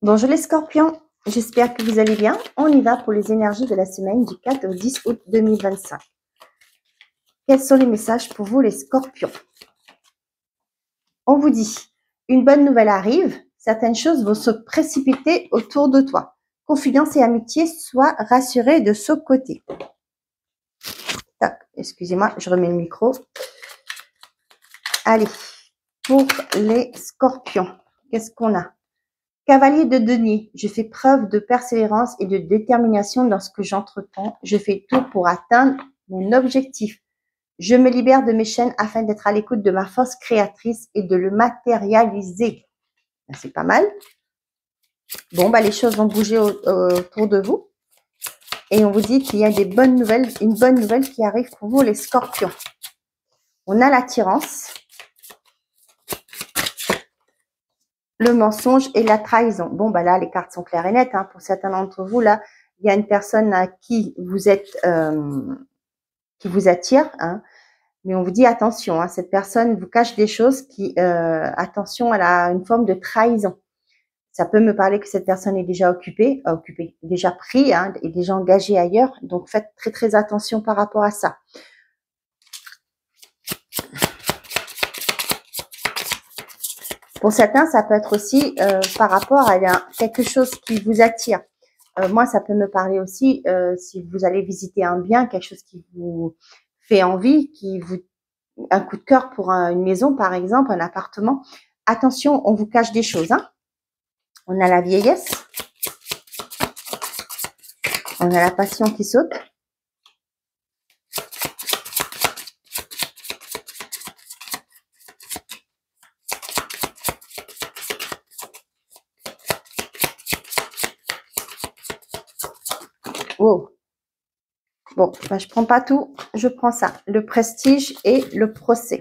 Bonjour les scorpions, j'espère que vous allez bien. On y va pour les énergies de la semaine du 4 au 10 août 2025. Quels sont les messages pour vous les scorpions? On vous dit, une bonne nouvelle arrive, certaines choses vont se précipiter autour de toi. Confidence et amitié, sois rassuré de ce côté. Excusez-moi, je remets le micro. Allez, pour les scorpions, qu'est-ce qu'on a? Cavalier de denier, je fais preuve de persévérance et de détermination dans ce que j'entreprends. Je fais tout pour atteindre mon objectif. Je me libère de mes chaînes afin d'être à l'écoute de ma force créatrice et de le matérialiser. C'est pas mal. Bon, les choses vont bouger autour de vous. Et on vous dit qu'il y a des bonnes nouvelles, une bonne nouvelle qui arrive pour vous, les scorpions. On a l'attirance, le mensonge et la trahison. Bon, là, les cartes sont claires et nettes. Pour certains d'entre vous, là, il y a une personne à qui vous êtes, qui vous attire. Mais on vous dit attention, cette personne vous cache des choses qui, attention, elle a une forme de trahison. Ça peut me parler que cette personne est déjà occupée, déjà pris, et déjà engagée ailleurs. Donc, faites très, très attention par rapport à ça. Pour certains, ça peut être aussi par rapport à quelque chose qui vous attire. Moi, ça peut me parler aussi si vous allez visiter un bien, quelque chose qui vous fait envie, un coup de cœur pour une maison, par exemple, un appartement. Attention, on vous cache des choses. On a la vieillesse. On a la passion qui saute. Oh. Bon, je prends pas tout, je prends ça. Le prestige et le procès.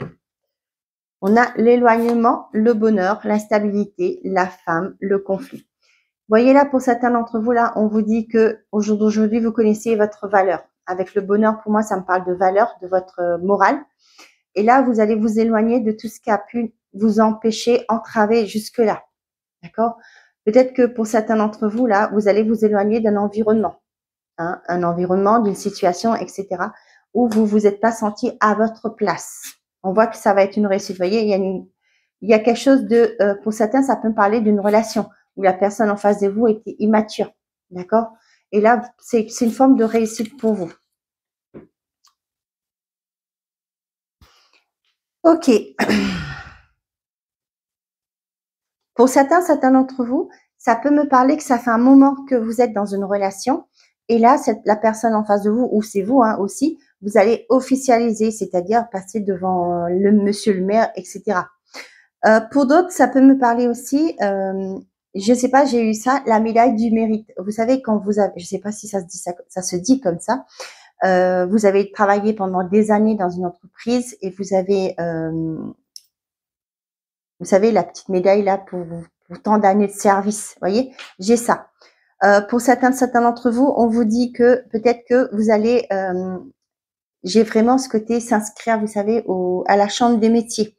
On a l'éloignement, le bonheur, l'instabilité, la femme, le conflit. Voyez là, pour certains d'entre vous, là, on vous dit que aujourd'hui, vous connaissez votre valeur. Avec le bonheur, pour moi, ça me parle de valeur, de votre morale. Et là, vous allez vous éloigner de tout ce qui a pu vous empêcher, entraver jusque-là. D'accord? Peut-être que pour certains d'entre vous, là, vous allez vous éloigner d'un environnement. Un environnement, d'une situation, etc. où vous vous êtes pas senti à votre place. On voit que ça va être une réussite. Vous voyez, il y a quelque chose de, pour certains, ça peut me parler d'une relation où la personne en face de vous était immature. D'accord? Et là, c'est une forme de réussite pour vous. Ok. Pour certains d'entre vous, ça peut me parler que ça fait un moment que vous êtes dans une relation. Et là, la personne en face de vous, ou c'est vous aussi, vous allez officialiser, c'est-à-dire passer devant le monsieur le maire, etc. Pour d'autres, ça peut me parler aussi, je sais pas, j'ai eu ça, la médaille du mérite. Vous savez, quand vous avez, je sais pas si ça se dit comme ça, vous avez travaillé pendant des années dans une entreprise et vous avez, vous savez, la petite médaille là pour tant d'années de service. Vous voyez, j'ai ça. Pour certains d'entre vous, on vous dit que peut-être que vous allez, j'ai vraiment ce côté s'inscrire, vous savez, à la chambre des métiers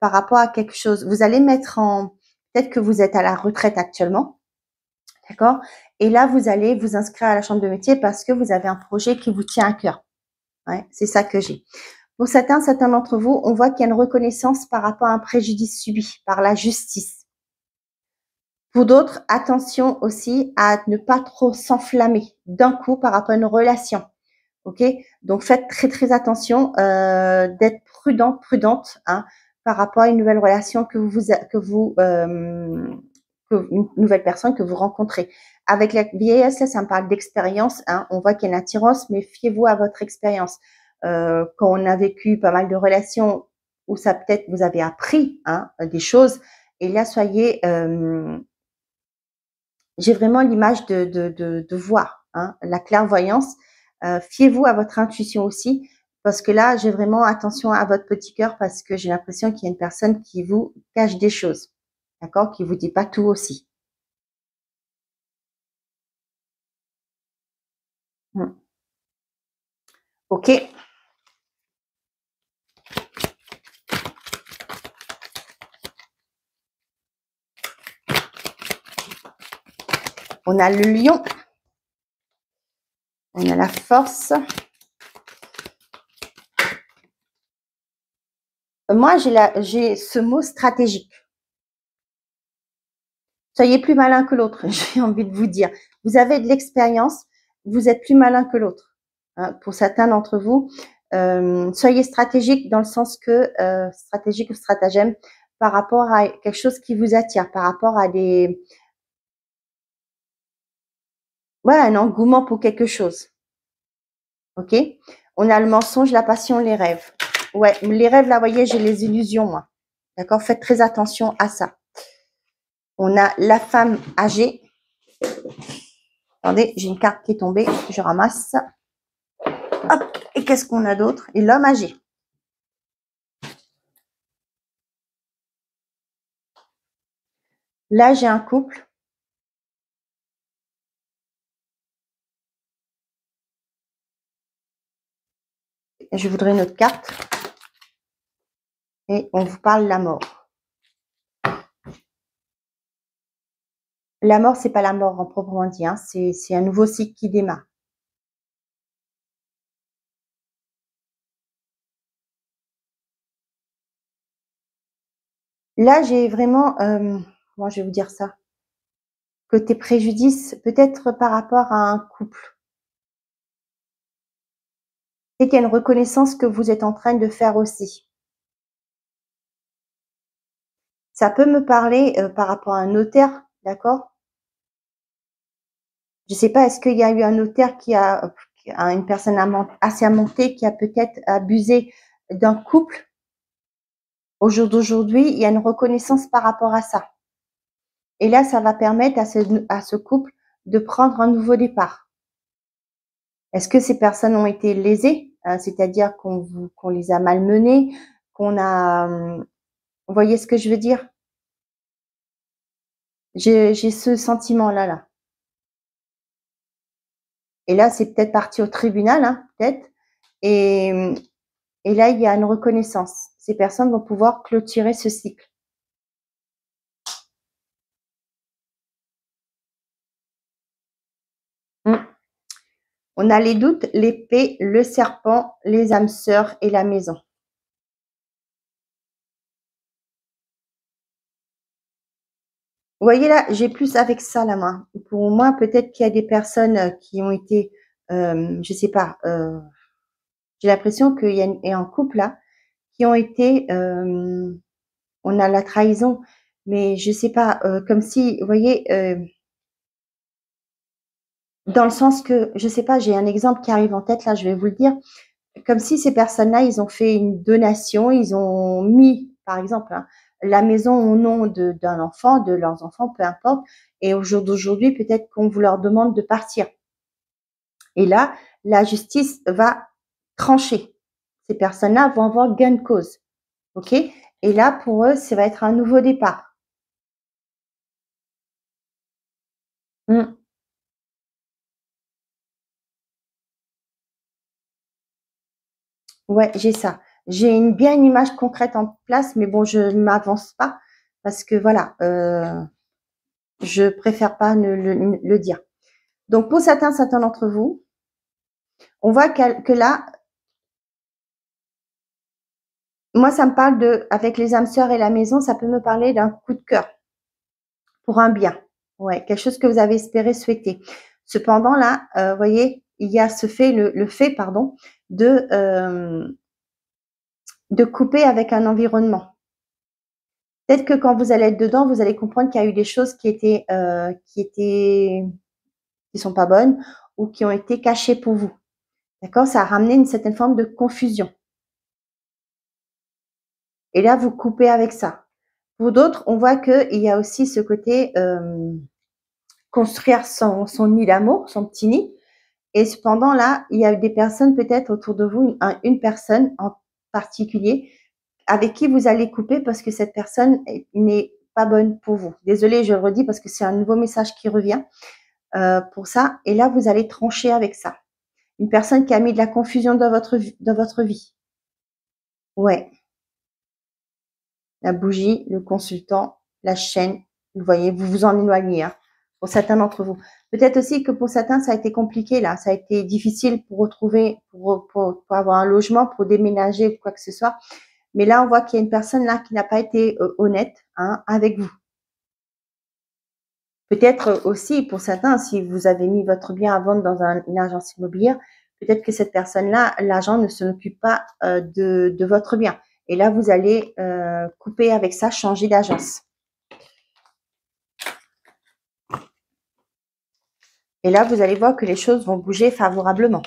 par rapport à quelque chose. Vous allez mettre peut-être que vous êtes à la retraite actuellement, d'accord? Et là, vous allez vous inscrire à la chambre de métier parce que vous avez un projet qui vous tient à cœur. Ouais, c'est ça que j'ai. Pour certains d'entre vous, on voit qu'il y a une reconnaissance par rapport à un préjudice subi par la justice. Pour d'autres, attention aussi à ne pas trop s'enflammer d'un coup par rapport à une relation. Ok, donc faites très très attention d'être prudente par rapport à une nouvelle relation que une nouvelle personne que vous rencontrez. Avec la vieillesse, là, ça me parle d'expérience. On voit qu'il y a une attirance, mais fiez-vous à votre expérience. Quand on a vécu pas mal de relations où ça peut-être vous avez appris des choses, et là soyez, j'ai vraiment l'image de voir, la clairvoyance. Fiez-vous à votre intuition aussi, parce que là, j'ai vraiment attention à votre petit cœur, parce que j'ai l'impression qu'il y a une personne qui vous cache des choses, d'accord, qui vous dit pas tout aussi. Ok. On a le lion. On a la force. Moi, j'ai ce mot stratégique. Soyez plus malin que l'autre, j'ai envie de vous dire. Vous avez de l'expérience, vous êtes plus malin que l'autre. Hein, pour certains d'entre vous, soyez stratégique dans le sens que, stratégique ou stratagème, par rapport à quelque chose qui vous attire, par rapport à des... Ouais, un engouement pour quelque chose. Ok? On a le mensonge, la passion, les rêves. Ouais, les rêves, là, vous voyez, j'ai les illusions, moi. D'accord? Faites très attention à ça. On a la femme âgée. Attendez, j'ai une carte qui est tombée, je ramasse. Hop, et qu'est-ce qu'on a d'autre? Et l'homme âgé. Là, j'ai un couple. Je voudrais une autre carte. Et on vous parle de la mort. La mort, c'est pas la mort en proprement dit, hein. C'est un nouveau cycle qui démarre. Là, j'ai vraiment, comment je vais vous dire ça? Côté préjudice, peut-être par rapport à un couple. C'est qu'il y a une reconnaissance que vous êtes en train de faire aussi. Ça peut me parler par rapport à un notaire, d'accord? Je sais pas, est-ce qu'il y a eu un notaire qui a une personne assermentée qui a peut-être abusé d'un couple? Au jour d'aujourd'hui, il y a une reconnaissance par rapport à ça. Et là, ça va permettre à ce couple de prendre un nouveau départ. Est-ce que ces personnes ont été lésées? C'est-à-dire qu'on les a malmenées, qu'on a... Vous voyez ce que je veux dire? J'ai ce sentiment-là, là. Et là, c'est peut-être parti au tribunal, hein, peut-être. Et là, il y a une reconnaissance. Ces personnes vont pouvoir clôturer ce cycle. On a les doutes, l'épée, le serpent, les âmes sœurs et la maison. Vous voyez là, j'ai plus avec ça la main. Pour moi, peut-être qu'il y a des personnes qui ont été, je sais pas, j'ai l'impression qu'il y a un couple là qui ont été, on a la trahison, mais je sais pas, comme si, vous voyez, dans le sens que, je sais pas, j'ai un exemple qui arrive en tête là, je vais vous le dire, comme si ces personnes-là, ils ont fait une donation, ils ont mis, par exemple, hein, la maison au nom d'un enfant, de leurs enfants, peu importe, et au jour d'aujourd'hui, peut-être qu'on vous leur demande de partir. Et là, la justice va trancher. Ces personnes-là vont avoir gain de cause. OK? Et là, pour eux, ça va être un nouveau départ. Mmh. Ouais, j'ai ça. J'ai bien une image concrète en place, mais bon, je ne m'avance pas parce que voilà, je préfère pas le dire. Donc, pour certains d'entre vous, on voit que là, moi, ça me parle avec les âmes sœurs et la maison, ça peut me parler d'un coup de cœur pour un bien. Ouais, quelque chose que vous avez espéré, souhaité. Cependant, là, vous voyez, il y a ce fait, le fait, pardon, de couper avec un environnement. Peut-être que quand vous allez être dedans, vous allez comprendre qu'il y a eu des choses qui sont pas bonnes ou qui ont été cachées pour vous. D'accord? Ça a ramené une certaine forme de confusion. Et là, vous coupez avec ça. Pour d'autres, on voit qu'il y a aussi ce côté construire son nid d'amour, son petit nid. Et cependant, là, il y a des personnes peut-être autour de vous, une personne en particulier, avec qui vous allez couper parce que cette personne n'est pas bonne pour vous. Désolée, je le redis parce que c'est un nouveau message qui revient pour ça. Et là, vous allez trancher avec ça. Une personne qui a mis de la confusion dans votre vie. Ouais. La bougie, le consultant, la chaîne. Vous voyez, vous vous en éloignez. Hein. pour certains d'entre vous. Peut-être aussi que pour certains, ça a été compliqué là, ça a été difficile pour retrouver, pour avoir un logement, pour déménager ou quoi que ce soit. Mais là, on voit qu'il y a une personne là qui n'a pas été honnête avec vous. Peut-être aussi pour certains, si vous avez mis votre bien à vendre dans une agence immobilière, peut-être que cette personne-là, l'agent ne s'occupe pas de votre bien. Et là, vous allez couper avec ça, changer d'agence. Et là, vous allez voir que les choses vont bouger favorablement.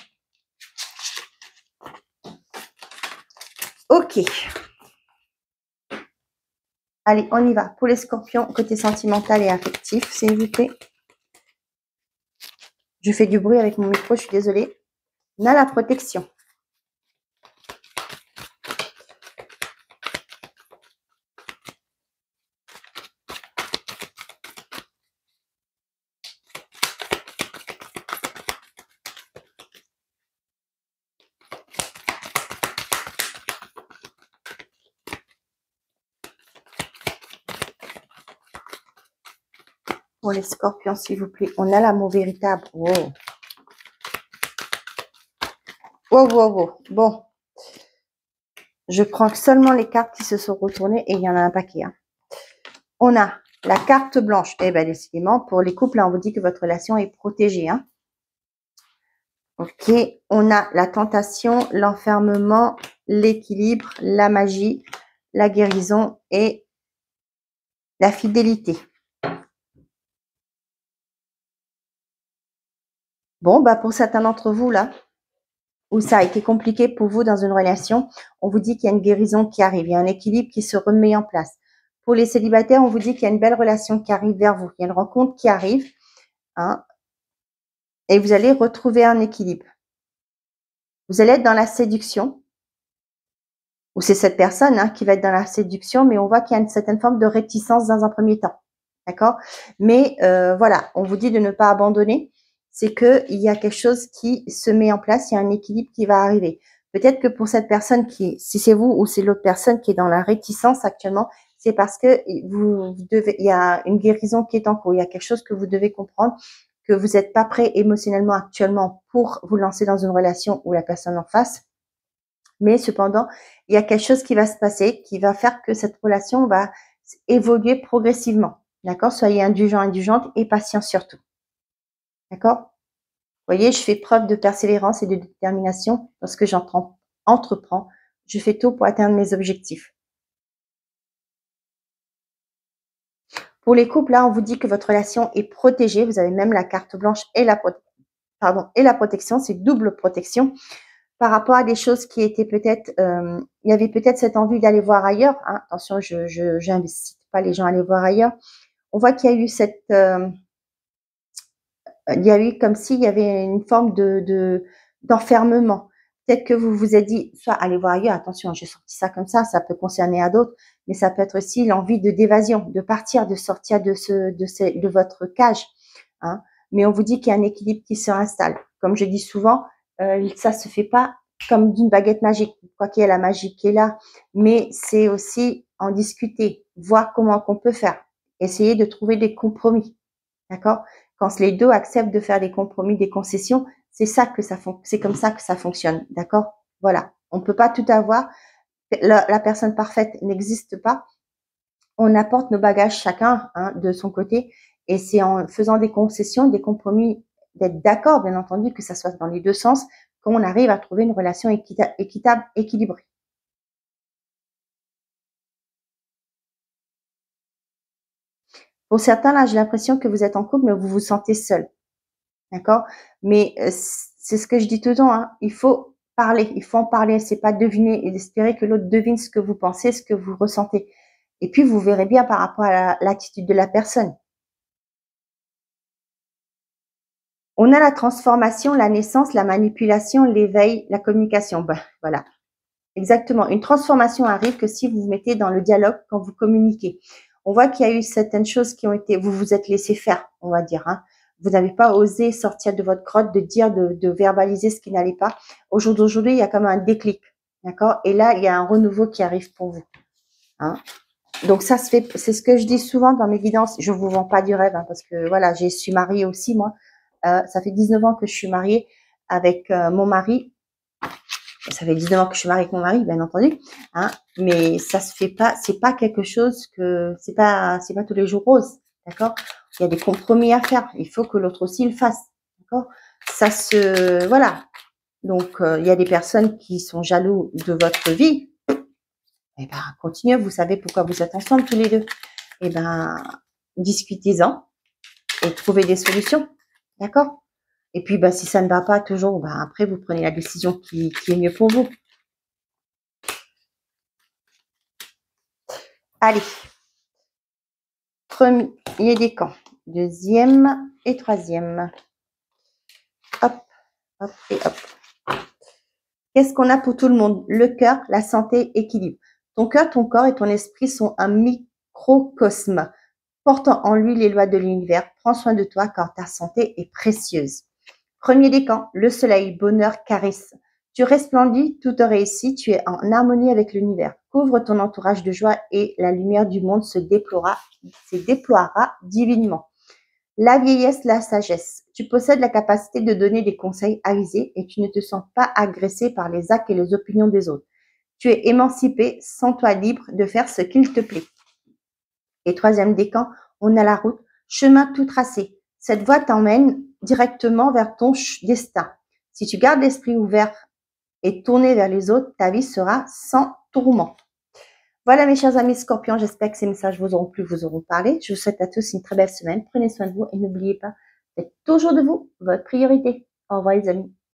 Ok. Allez, on y va. Pour les scorpions, côté sentimental et affectif, s'il vous plaît. Je fais du bruit avec mon micro, je suis désolée. On a la protection. Pour les scorpions, s'il vous plaît, on a l'amour véritable. Wow. Wow, wow, wow. Bon. Je prends seulement les cartes qui se sont retournées et il y en a un paquet. Hein. On a la carte blanche. Eh bien, décidément, pour les couples, là, on vous dit que votre relation est protégée. Hein. Ok. On a la tentation, l'enfermement, l'équilibre, la magie, la guérison et la fidélité. Bon, bah pour certains d'entre vous, là, où ça a été compliqué pour vous dans une relation, on vous dit qu'il y a une guérison qui arrive, il y a un équilibre qui se remet en place. Pour les célibataires, on vous dit qu'il y a une belle relation qui arrive vers vous, il y a une rencontre qui arrive, hein, et vous allez retrouver un équilibre. Vous allez être dans la séduction, ou c'est cette personne qui va être dans la séduction, mais on voit qu'il y a une certaine forme de réticence dans un premier temps. D'accord? Mais voilà, on vous dit de ne pas abandonner. C'est qu'il y a quelque chose qui se met en place, il y a un équilibre qui va arriver. Peut-être que pour cette personne si c'est vous ou c'est l'autre personne qui est dans la réticence actuellement, c'est parce que il y a une guérison qui est en cours, il y a quelque chose que vous devez comprendre, que vous n'êtes pas prêt émotionnellement actuellement pour vous lancer dans une relation où la personne en face. Mais cependant, il y a quelque chose qui va se passer, qui va faire que cette relation va évoluer progressivement. D'accord? Soyez indulgents, indulgentes et patients surtout. D'accord? Vous voyez, je fais preuve de persévérance et de détermination lorsque entreprends. Je fais tout pour atteindre mes objectifs. Pour les couples, là, on vous dit que votre relation est protégée. Vous avez même la carte blanche et la protection. C'est double protection. Par rapport à des choses qui étaient peut-être, il y avait peut-être cette envie d'aller voir ailleurs. Hein. Attention, je n'incite pas les gens à aller voir ailleurs. On voit qu'il y a eu il y a eu comme s'il y avait une forme d'enfermement. Peut-être que vous vous êtes dit, soit allez voir ailleurs, attention, j'ai sorti ça comme ça peut concerner à d'autres, mais ça peut être aussi l'envie d'évasion, de partir, de sortir de votre cage. Hein. Mais on vous dit qu'il y a un équilibre qui se installe. Comme je dis souvent, ça se fait pas comme d'une baguette magique. Quoi qu'il y ait la magie qui est là, mais c'est aussi en discuter, voir comment on peut faire, essayer de trouver des compromis. D'accord? Quand les deux acceptent de faire des compromis, des concessions, c'est comme ça que ça fonctionne. D'accord? Voilà. On ne peut pas tout avoir. La personne parfaite n'existe pas. On apporte nos bagages chacun de son côté. Et c'est en faisant des concessions, des compromis, d'être d'accord, bien entendu, que ça soit dans les deux sens, qu'on arrive à trouver une relation équitable, équilibrée. Pour certains, là, j'ai l'impression que vous êtes en couple, mais vous vous sentez seul. D'accord? Mais c'est ce que je dis tout le temps, hein, il faut parler, il faut en parler, c'est pas deviner et espérer que l'autre devine ce que vous pensez, ce que vous ressentez. Et puis, vous verrez bien par rapport à l'attitude de la personne. On a la transformation, la naissance, la manipulation, l'éveil, la communication. Ben, voilà. Exactement. Une transformation arrive que si vous vous mettez dans le dialogue quand vous communiquez. On voit qu'il y a eu certaines choses qui ont été, vous vous êtes laissé faire, on va dire. Hein. Vous n'avez pas osé sortir de votre grotte, de dire, de verbaliser ce qui n'allait pas. Au jour d'aujourd'hui, il y a comme un déclic. D'accord? Et là, il y a un renouveau qui arrive pour vous. Hein. Donc ça se fait, c'est ce que je dis souvent dans mes guidances. Je vous vends pas du rêve, hein, parce que voilà, je suis mariée aussi moi. Ça fait 19 ans que je suis mariée avec mon mari. Ça fait 19 ans que je suis mariée avec mon mari, bien entendu. Hein, mais ça se fait pas, c'est pas quelque chose que, c'est pas tous les jours rose. D'accord? Il y a des compromis à faire. Il faut que l'autre aussi le fasse. D'accord? Ça se, voilà. Donc, il y a des personnes qui sont jaloux de votre vie. Eh ben, continuez. Vous savez pourquoi vous êtes ensemble tous les deux. Eh ben, discutez-en et trouvez des solutions. D'accord? Et puis, bah, si ça ne va pas toujours, bah, après, vous prenez la décision qui est mieux pour vous. Allez. Premier décan. Deuxième et troisième. Hop, hop et hop. Qu'est-ce qu'on a pour tout le monde? Le cœur, la santé, équilibre. Ton cœur, ton corps et ton esprit sont un microcosme portant en lui les lois de l'univers. Prends soin de toi car ta santé est précieuse. Premier décan, le soleil, bonheur, caresse. Tu resplendis, tout te réussit, tu es en harmonie avec l'univers. Couvre ton entourage de joie et la lumière du monde se déploiera divinement. La vieillesse, la sagesse. Tu possèdes la capacité de donner des conseils avisés et tu ne te sens pas agressé par les actes et les opinions des autres. Tu es émancipé, sens-toi libre de faire ce qu'il te plaît. Et troisième décan, on a la route, chemin tout tracé. Cette voie t'emmène directement vers ton destin. Si tu gardes l'esprit ouvert et tourné vers les autres, ta vie sera sans tourment. Voilà mes chers amis scorpions, j'espère que ces messages vous auront plu, vous auront parlé. Je vous souhaite à tous une très belle semaine. Prenez soin de vous et n'oubliez pas, faites toujours de vous votre priorité. Au revoir les amis.